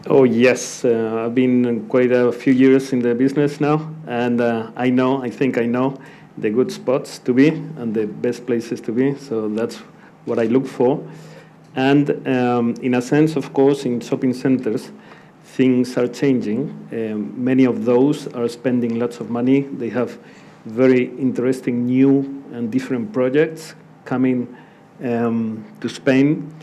Oh yes, I've been quite a few years in the business now, and I think I know the good spots to be and the best places to be, so that's what I look for. And in a sense, of course, in shopping centers, things are changing. Many of those are spending lots of money. They have very interesting new and different projects coming to Spain.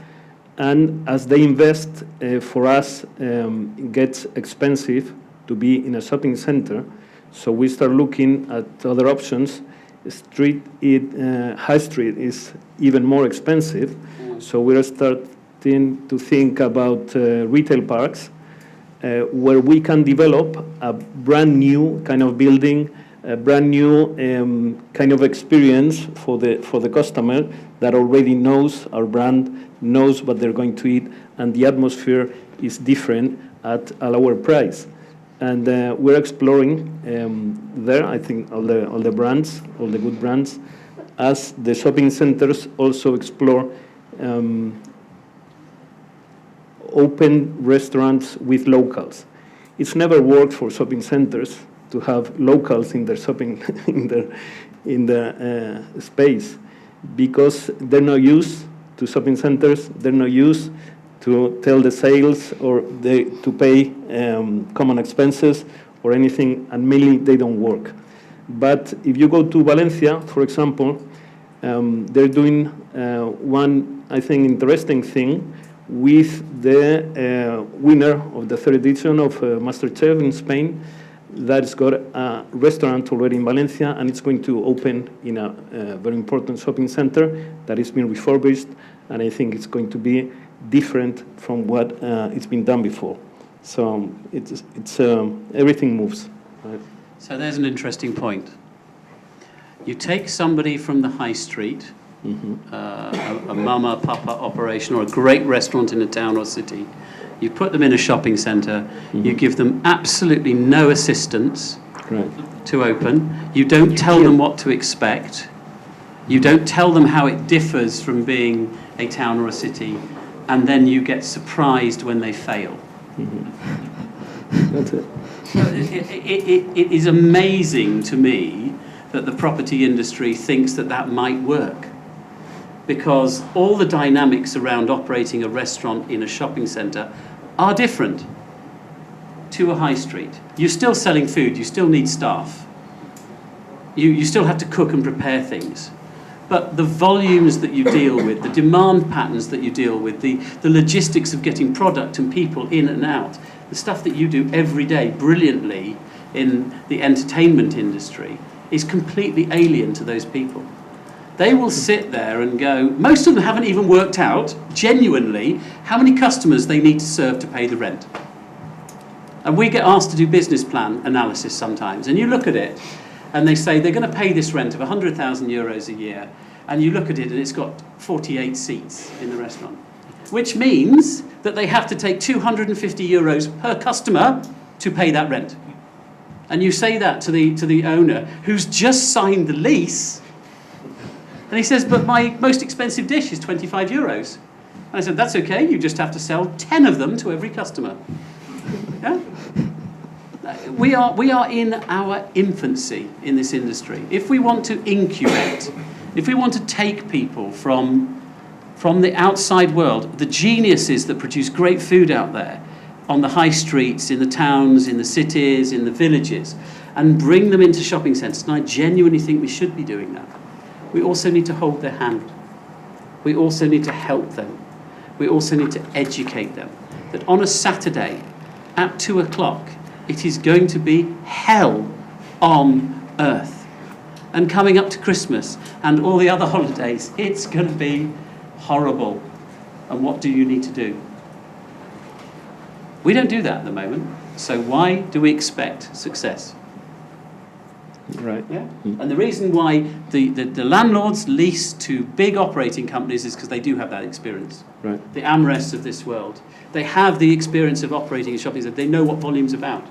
And as they invest, for us, it gets expensive to be in a shopping center. So we start looking at other options. High street is even more expensive. So we're starting to think about retail parks where we can develop a brand new kind of building, a brand new kind of experience for the customer that already knows our brand, knows what they're going to eat, and the atmosphere is different at a lower price. And we're exploring there, I think, all the brands, all the good brands, as the shopping centers also explore open restaurants with locals. It's never worked for shopping centers to have locals in their shopping in their space, because they're not used to shopping centers. They're not used to tell the sales or to pay common expenses or anything, and mainly they don't work. But if you go to Valencia, for example, they're doing one, I think, interesting thing with the winner of the third edition of MasterChef in Spain, that's got a restaurant already in Valencia, and it's going to open in a very important shopping center that is being refurbished, and I think it's going to be different from what it's been done before. So it's everything moves. Right? So there's an interesting point. You take somebody from the high street, a mama, papa operation, or a great restaurant in a town or city. You put them in a shopping centre, you give them absolutely no assistance to open. You don't tell them what to expect. You don't tell them how it differs from being a town or a city, and then you get surprised when they fail. That's it. It is amazing to me that the property industry thinks that that might work, because all the dynamics around operating a restaurant in a shopping centre are different to a high street. You're still selling food, you still need staff. You still have to cook and prepare things. But the volumes that you deal with, the demand patterns that you deal with, the logistics of getting product and people in and out, the stuff that you do every day brilliantly in the entertainment industry is completely alien to those people. They will sit there and go, most of them haven't even worked out, genuinely, how many customers they need to serve to pay the rent. And we get asked to do business plan analysis sometimes, and you look at it, and they say they're going to pay this rent of 100,000 euros a year, and you look at it and it's got 48 seats in the restaurant, which means that they have to take 250 euros per customer to pay that rent. And you say that to the owner who's just signed the lease, and he says, but my most expensive dish is 25 euros. And I said, that's okay, you just have to sell 10 of them to every customer. Yeah? We are in our infancy in this industry. If we want to incubate, if we want to take people from the outside world, the geniuses that produce great food out there, on the high streets, in the towns, in the cities, in the villages, and bring them into shopping centres, and I genuinely think we should be doing that. We also need to hold their hand. We also need to help them. We also need to educate them that on a Saturday at 2 o'clock, it is going to be hell on earth. And coming up to Christmas and all the other holidays, it's going to be horrible. And what do you need to do? We don't do that at the moment. So why do we expect success? Right. Yeah. And the reason why the landlords lease to big operating companies is because they do have that experience. Right. The AmRests of this world. They have the experience of operating in shopping centres. They know what volume's about.